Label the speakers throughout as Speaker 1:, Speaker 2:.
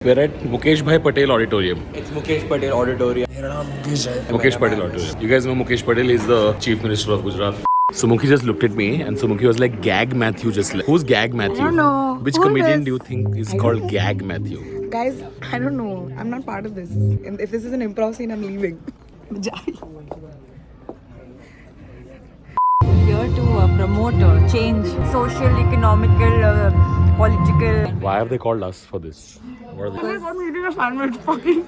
Speaker 1: We're at Mukesh Bhai Patel Auditorium.
Speaker 2: It's Mukesh Patel Auditorium.
Speaker 1: Mukesh Patel Auditorium. You guys know Mukesh Patel is the Chief Minister of Gujarat. So Mukhi just looked at me and so Mukhi was like, Gag Matthew just left. Who's Gag Matthew?
Speaker 3: I don't know.
Speaker 1: Which
Speaker 3: Who
Speaker 1: comedian
Speaker 3: is?
Speaker 1: do you think is called Gag Matthew?
Speaker 3: Guys, I don't know. I'm not part of this. And if this is an improv scene, I'm leaving.
Speaker 4: Here to promote change, social, economical, political.
Speaker 1: Why have they called us for this? What are they?
Speaker 3: I'm eating a sandwich. Fucking.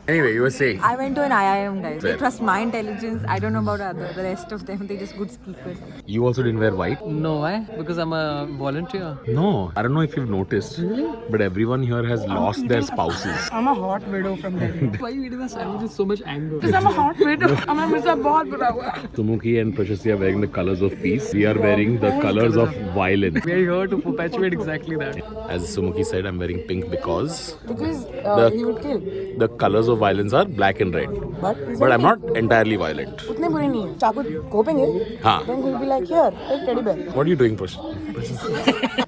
Speaker 1: Anyway, you were saying.
Speaker 4: I went to an IIM, guys. They
Speaker 1: Fair.
Speaker 4: trust my intelligence. I don't know about the rest of them. They're just good speakers.
Speaker 1: You also didn't wear white?
Speaker 5: No, why? Because I'm a volunteer.
Speaker 1: No. I don't know if you've noticed, but everyone here has lost their spouses.
Speaker 3: I'm a hot widow from Delhi.
Speaker 5: Why are you eating a sandwich with so much anger?
Speaker 3: Because I'm a hot widow. I'm a Mr. बहुत बुरा हुआ.
Speaker 1: Sumukhi and Prashasti are wearing the colors of peace. We are wearing the colors of violence.
Speaker 5: We are here to perpetuate exactly that.
Speaker 1: As Sumukhi said, I'm wearing pink because
Speaker 3: Because he would kill.
Speaker 1: the colors of violence are black and red. But I'm not entirely violent.
Speaker 3: उतने बुरे नहीं हैं. चाकू घोपेंगे.
Speaker 1: हाँ.
Speaker 3: Then he'll be like, here, take teddy bear.
Speaker 1: What are you doing, Prash?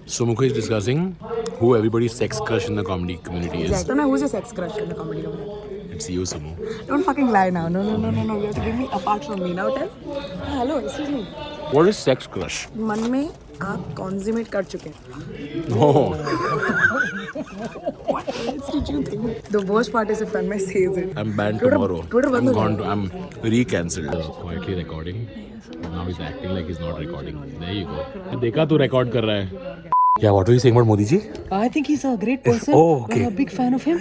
Speaker 1: Sumukhi is discussing who everybody's sex crush in the comedy community is.
Speaker 3: Don't know who's your sex crush in the comedy community.
Speaker 1: It's you, Sumu.
Speaker 3: Don't fucking lie now. No. You have to give me apart from me. Now tell. Hello, excuse me.
Speaker 1: What is sex crush?
Speaker 3: मन में आप consummate कर चुके हैं.
Speaker 1: No.
Speaker 3: What else did you think? The worst part is if Tanmay says it.
Speaker 1: I'm banned
Speaker 3: Twitter-
Speaker 1: tomorrow.
Speaker 3: Twitter
Speaker 1: I'm
Speaker 3: बंद हो
Speaker 1: gone.
Speaker 3: जाएगा.
Speaker 1: I'm re-cancelled. Quietly recording. Now he's acting like he's not recording. There you go. देखा तू record कर रहा है. Yeah, what were you saying about Modi ji?
Speaker 5: I think he's a great person.
Speaker 1: Oh, okay.
Speaker 5: I'm a big fan of him.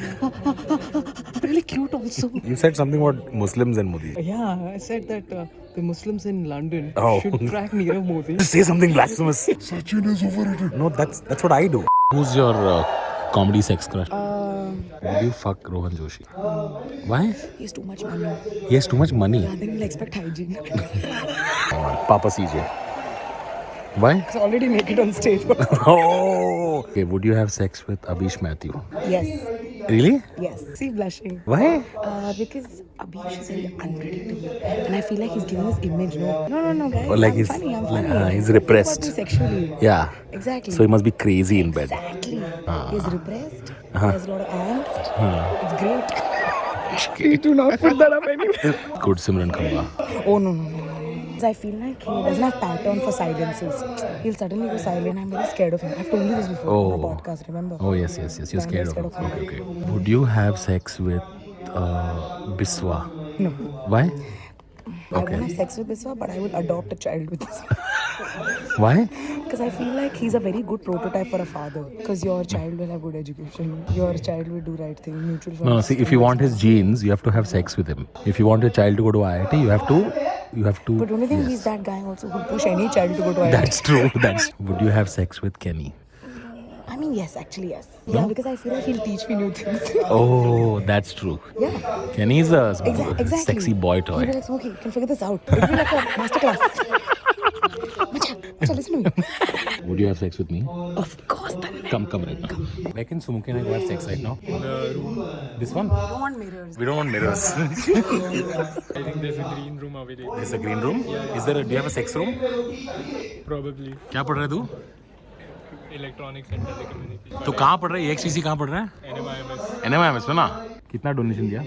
Speaker 5: Really cute also.
Speaker 1: You said something about Muslims and Modi.
Speaker 5: Yeah, I said that the Muslims in London
Speaker 1: Oh.
Speaker 5: should track Nirav Modi.
Speaker 1: Say something blasphemous. Sachin is overrated. No, that's what I do. Who's your comedy sex crush? Why do you fuck Rohan Joshi? Why?
Speaker 3: He has too much money.
Speaker 1: He has too much money.
Speaker 3: And then he'll expect hygiene.
Speaker 1: Papa CJ. Why?
Speaker 3: He's already naked on stage.
Speaker 1: Oh. Okay, would you have sex with Abish Mathew?
Speaker 3: Yes.
Speaker 1: Really?
Speaker 3: Yes. See, blushing.
Speaker 1: Why?
Speaker 3: Because Abhish is very unpredictable. And I feel like he's giving this image, No, guys.
Speaker 1: Or like
Speaker 3: I'm
Speaker 1: he's
Speaker 3: funny.
Speaker 1: he's repressed.
Speaker 3: Think about me sexually.
Speaker 1: Yeah.
Speaker 3: Exactly.
Speaker 1: So he must be crazy in bed.
Speaker 3: Exactly. He's repressed. He has a lot of angst. It's great. Please do not put that up anywhere.
Speaker 1: Good Simran Kamba.
Speaker 3: Oh, no. I feel like he doesn't have pattern for silences. He'll suddenly go silent. I'm very scared of him. I've told you this before on a podcast, remember?
Speaker 1: Oh yes. You're
Speaker 3: I'm
Speaker 1: scared of
Speaker 3: very
Speaker 1: him.
Speaker 3: scared of
Speaker 1: Okay. Would you have sex with Biswa?
Speaker 3: No.
Speaker 1: Why?
Speaker 3: I won't have sex with Biswa, but I will adopt a child with Biswa.
Speaker 1: Why?
Speaker 3: Because I feel like he's a very good prototype for a father. Because your child will have good education. Your child will do right thing. Mutual funds.
Speaker 1: No, see, if you want his genes, you have to have sex with him. If you want your child to go to IIT, you have to.
Speaker 3: But don't you think he's that guy also who'll push any child to go to IIT?
Speaker 1: That's true. Would you have sex with Kenny?
Speaker 3: I mean, yes, actually, yes. Yeah, because I feel like he'll teach me new things.
Speaker 1: Oh, that's true.
Speaker 3: Yeah.
Speaker 1: Kenny's a
Speaker 3: Exactly.
Speaker 1: sexy boy
Speaker 3: He'll
Speaker 1: toy.
Speaker 3: be like, Smokey, you can figure this out. It'll be like a masterclass. Macha, listen to me.
Speaker 1: Would you have sex with me?
Speaker 3: Of course, Tanmay.
Speaker 1: Come right now. Reckon Sumukhi and I go have sex right now? This one?
Speaker 3: I don't want mirrors.
Speaker 1: We don't want mirrors.
Speaker 5: I think there's a green room available.
Speaker 1: There's a green room? Do you have a sex room?
Speaker 5: Probably.
Speaker 1: क्या पढ़ रहा है तू?
Speaker 5: Electronics and telecommunications.
Speaker 1: तो कहाँ पढ़ रहा है? EXTC कहाँ पढ़ रहा है?
Speaker 5: NMIMS.
Speaker 1: NMIMS में ना? कितना डोनेशन दिया?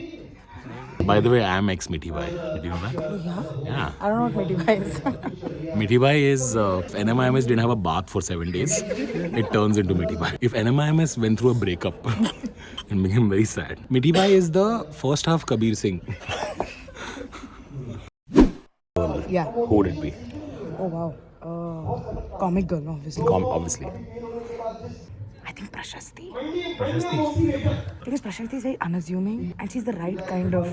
Speaker 1: By the way, I am ex Mithi Bhai. Did you know that? Yeah.
Speaker 3: I don't know what Mithi Bhai is.
Speaker 1: Mithi Bhai is NMIMS didn't have a bath for 7 days. It turns into Mithi Bhai. If NMIMS went through a breakup and became very sad, Mithi Bhai is the first half Kabir Singh.
Speaker 3: Yeah.
Speaker 1: Who would it be?
Speaker 3: Oh, wow. Comic girl, obviously.
Speaker 1: Obviously.
Speaker 3: I think Prashasti.
Speaker 1: Prashasti.
Speaker 3: Because Prashasti is very unassuming and she's the right kind of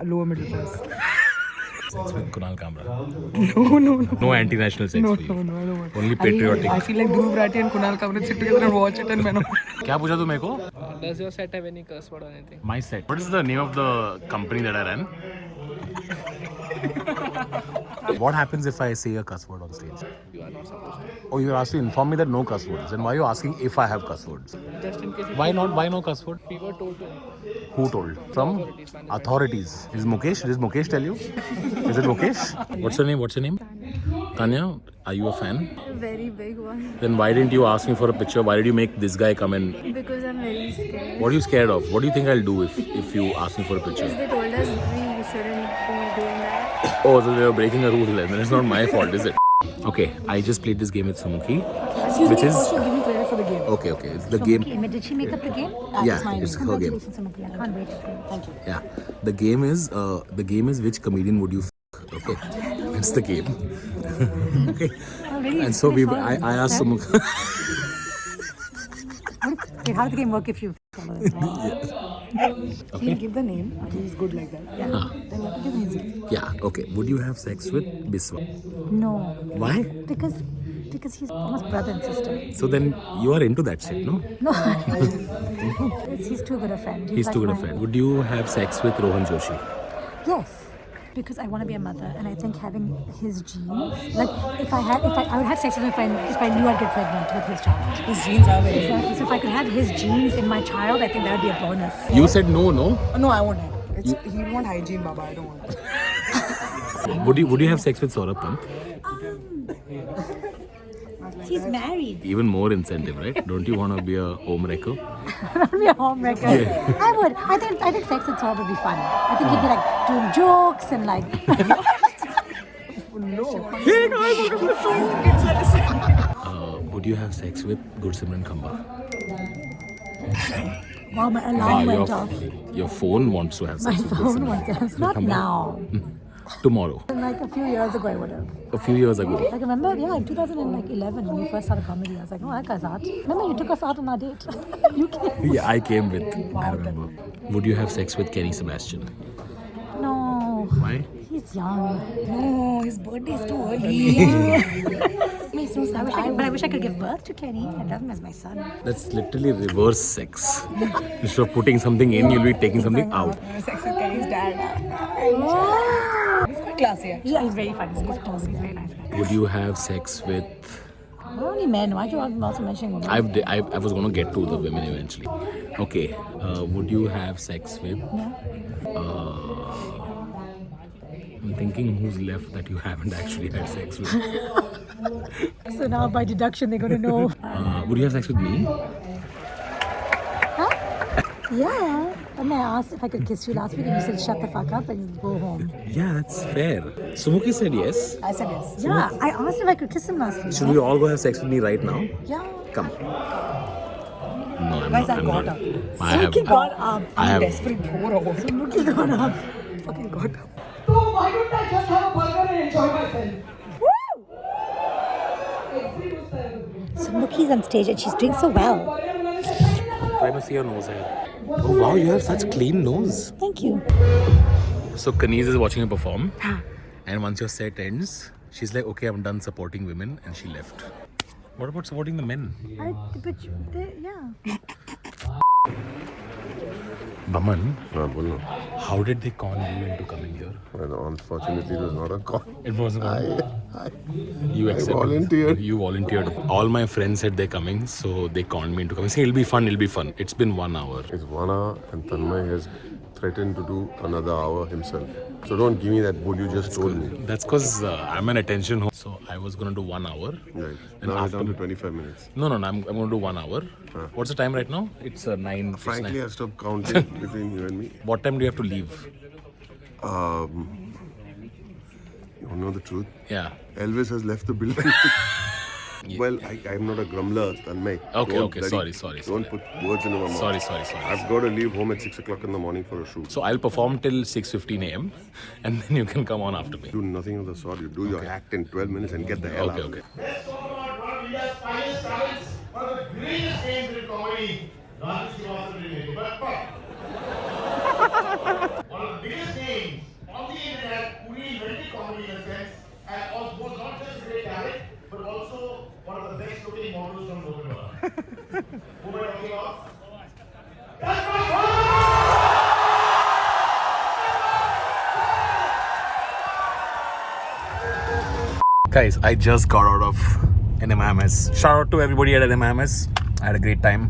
Speaker 3: lower middle class.
Speaker 1: Sex with Kunal Kamra.
Speaker 3: No.
Speaker 1: No anti-national sex
Speaker 3: No,
Speaker 1: for you.
Speaker 3: I don't want.
Speaker 1: Only patriotic.
Speaker 3: I feel like Dhruv Rathi and Kunal Kamra sit together and watch it and man.
Speaker 1: क्या पूछा तू मेरे को?
Speaker 5: Does your set have any curse word or anything?
Speaker 1: My set. What is the name of the company that I run? What happens if I say a cuss word on stage?
Speaker 5: You are not supposed to.
Speaker 1: Oh, you're asked to inform me that no cuss words. Then why are you asking if I have cuss words?
Speaker 5: Just in case
Speaker 1: Why not? Why no cuss word?
Speaker 5: we were told to.
Speaker 1: Who told? From authorities. Is Mukesh? Did Mukesh tell you? Is it Mukesh? What's her name? Tanya, are you a fan?
Speaker 4: A very big one.
Speaker 1: Then why didn't you ask me for a picture? Why did you make this guy come in?
Speaker 4: Because I'm very scared.
Speaker 1: What are you scared of? What do you think I'll do if you ask me for a picture?
Speaker 4: Because they told us we shouldn't be doing that.
Speaker 1: Oh, so they were breaking a rule then. It's not my fault, is it? Okay, I just played this game with Sumukhi, which is
Speaker 3: Also, give me credit for the game.
Speaker 1: okay. It's the game.
Speaker 5: Did she make up the game?
Speaker 1: Yeah, it's her game.
Speaker 5: Congratulations, Sumukhi. I can't wait to play. Thank you.
Speaker 1: Yeah, the game is which comedian would you? Okay, it's the game. Okay, and so I asked Sumukhi.
Speaker 5: Okay, how does the game work if you follow it?
Speaker 3: He'll give the name. He's good like that. Yeah. Then you have to give his name.
Speaker 1: Yeah, okay. Would you have sex with Biswa?
Speaker 5: No.
Speaker 1: Why?
Speaker 5: Because he's almost brother and sister.
Speaker 1: So then you are into that shit, no?
Speaker 5: No. He's too good a friend.
Speaker 1: He's
Speaker 5: like
Speaker 1: too good a
Speaker 5: my-
Speaker 1: friend. Would you have sex with Rohan Joshi?
Speaker 5: Yes. Because I want to be a mother, and I think having his genes, like I would have sex with my friend if I knew I'd get pregnant with his child.
Speaker 3: His genes are very good.
Speaker 5: Exactly. So if I could have his genes in my child, I think that would be a bonus.
Speaker 1: You said no.
Speaker 3: Oh, no, I won't have. He want hygiene, Baba. I don't want it.
Speaker 1: Would you have sex with Saurabh Pant?
Speaker 5: He's married.
Speaker 1: Even more incentive, right? Don't you want to be a home wrecker?
Speaker 5: That would be a home wrecker. I would. I think sex with Saul would be fun. I think he'd be like doing jokes and like.
Speaker 1: Would you have sex with Gursimran Khamba?
Speaker 5: Wow, my alarm went off.
Speaker 1: Your phone wants to have
Speaker 5: My
Speaker 1: sex with
Speaker 5: phone
Speaker 1: Gursimran.
Speaker 5: went off. Not
Speaker 1: Khamba.
Speaker 5: now.
Speaker 1: Tomorrow.
Speaker 5: Like a few years ago, I would have.
Speaker 1: A few years ago.
Speaker 5: Like remember, yeah, in 2011 when we first started comedy, I was like, oh, that guy's hot. Remember, you took us out on our date. You came.
Speaker 1: Yeah, I came with. I remember. Would you have sex with Kenny Sebastian?
Speaker 5: No,
Speaker 1: Why?
Speaker 5: he's young.
Speaker 3: No, his birthday is too early.
Speaker 5: Makes no sense. But I wish I could give birth to Kenny. I love him as my son.
Speaker 1: That's literally reverse sex. Instead of putting something in, you'll be taking something out.
Speaker 3: Sex with Kenny's dad. He's quite classy, actually.
Speaker 5: Yeah, he's very funny. He's close. He's a very nice guy.
Speaker 1: Would you have sex with?
Speaker 5: We're only men. Why do you also mention women?
Speaker 1: I was gonna get to the women eventually. Okay. Would you have sex with? I'm thinking who's left that you haven't actually had sex with.
Speaker 5: So now by deduction, they're going to know.
Speaker 1: Would you have sex with me?
Speaker 5: Yeah. And I asked if I could kiss you last week, and you said, shut the fuck up and go home.
Speaker 1: Yeah, that's fair. Sumukhi said yes.
Speaker 3: I said yes.
Speaker 5: Yeah, I asked if I could kiss him last week.
Speaker 1: Should we all go have sex with me right now?
Speaker 5: Yeah.
Speaker 1: Come. No, I'm
Speaker 3: Guys,
Speaker 1: not.
Speaker 3: I
Speaker 1: I'm
Speaker 3: got
Speaker 1: not.
Speaker 3: up.
Speaker 1: I have.
Speaker 5: Suki got up.
Speaker 1: I have.
Speaker 3: Desperate poor over.
Speaker 5: Suki got up.
Speaker 3: Fucking got up.
Speaker 6: So why don't I just have a burger and enjoy myself?
Speaker 5: Sumukhi's on stage and she's doing so well.
Speaker 1: Try to see your nose here. Oh wow, you have such clean nose.
Speaker 5: Thank you.
Speaker 1: So Kaniz is watching her perform, and once your set ends, she's like, "Okay, I'm done supporting women," and she left. What about supporting the men?
Speaker 5: Yeah.
Speaker 1: Baman,
Speaker 7: बोलो
Speaker 1: how did they con you into coming here?
Speaker 7: Unfortunately, it was not a call.
Speaker 1: It wasn't. You accepted.
Speaker 7: volunteered.
Speaker 1: You volunteered. All my friends said they're coming, so they conned me into coming. Saying it'll be fun. It'll be fun. It's been 1 hour.
Speaker 7: It's 1 hour, and Tanmay has threatened to do another hour himself. So don't give me that bull you just told me.
Speaker 1: That's because I'm an attention whore. So I was gonna do 1 hour.
Speaker 7: Right.
Speaker 1: And
Speaker 7: Now it's
Speaker 1: after-
Speaker 7: down to 25 minutes.
Speaker 1: No, I'm gonna do 1 hour. What's the time right now? It's 9. it's
Speaker 7: Frankly,
Speaker 1: 9.
Speaker 7: I stopped counting between you and me.
Speaker 1: What time do you have to leave?
Speaker 7: You wanna know the truth?
Speaker 1: Yeah.
Speaker 7: Elvis has left the building. Well, I'm not a grumbler, Tanmay.
Speaker 1: Okay,
Speaker 7: Don't
Speaker 1: okay.
Speaker 7: bloody-
Speaker 1: Sorry.
Speaker 7: Don't put words into my mouth.
Speaker 1: Sorry.
Speaker 7: I've got to leave home at 6 o'clock in the morning for a shoot.
Speaker 1: So I'll perform till 6:15 a.m. and then you can come on after me.
Speaker 7: Do nothing of the sort. You do your act in 12 minutes and get the hell out.
Speaker 1: Okay.
Speaker 8: Let's talk about one of India's finest talents, one of the greatest names in comedy, Rajesh Srivastava. But one of the biggest names on the internet who reinvented comedy in a sense, and was not just a great talent, but also one of the best looking models from November. Who am I talking about? That's my
Speaker 1: Guys, I just got out of NMIMS. Shout out to everybody at NMIMS. I had a great time.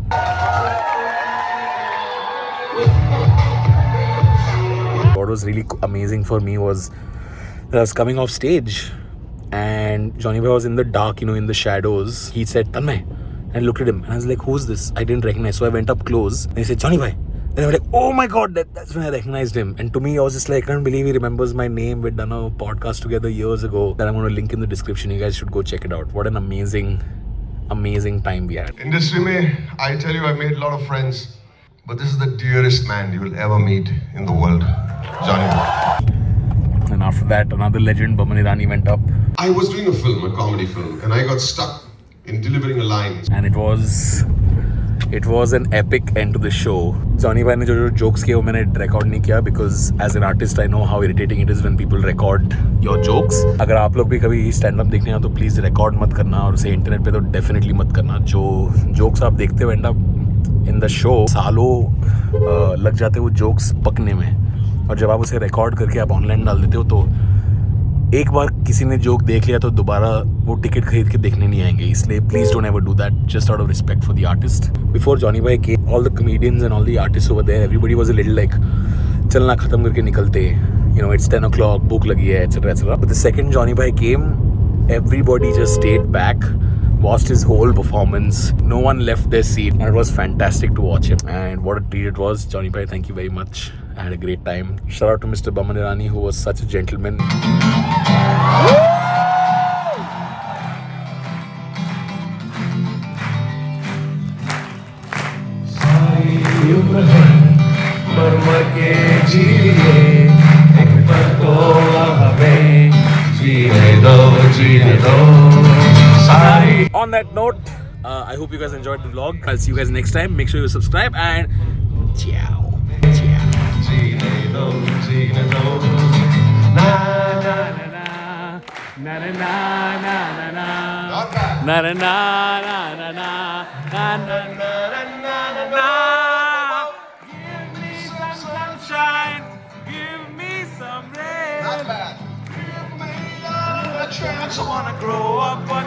Speaker 1: What was really amazing for me was that I was coming off stage and Johnny Bhai was in the dark, in the shadows. He said, Tanmay. And I looked at him and I was like, who's this? I didn't recognize. So I went up close and he said, Johnny Bhai. And I was like, oh my God, that's when I recognized him. And to me, I was just like, I can't believe he remembers my name. We'd done a podcast together years ago that I'm going to link in the description. You guys should go check it out. What an amazing time we had.
Speaker 7: Industry mein, I tell you, I made a lot of friends, but this is the dearest man you will ever meet in the world, Johnny.
Speaker 1: And after that, another legend, Boman Irani, went up.
Speaker 7: I was doing a film, a comedy film, and I got stuck in delivering a line.
Speaker 1: And it was an epic end to the show. Johnny Bhai ने जो jokes किए वो मैंने record नहीं किया because as an artist I know how irritating it is when people record your jokes. अगर आप लोग भी कभी stand up देखने हैं तो please record मत करना और उसे internet पे तो definitely मत करना. जो jokes आप देखते हो end up in the show सालों लग जाते वो jokes पकने में, और जब आप उसे record करके आप online डाल देते हो तो एक बार किसी ने जोक देख लिया तो दोबारा वो टिकट खरीद के देखने नहीं आएंगे. इसलिए please don't ever do that, just out of respect for the artist. Before Johnny भाई came, all the comedians and all the artist over there, everybody was a little like चलना खत्म करके निकलते, इट्स 10 o'clock, भूख लगी है, etcetera etcetera. But the second Johnny भाई केम, everybody just stayed back, watched his whole performance. No one left their seat, and it was fantastic to watch him. And what a treat it was. Johnny Bhai, thank you very much. I had a great time. Shout out to Mr. Boman Irani, who was such a gentleman. On that note, I hope you guys enjoyed the vlog. I'll see you guys next time. Make sure you subscribe and ciao. Give me some sunshine. Give me some rain. Not bad. Give me a chance. I wanna grow up.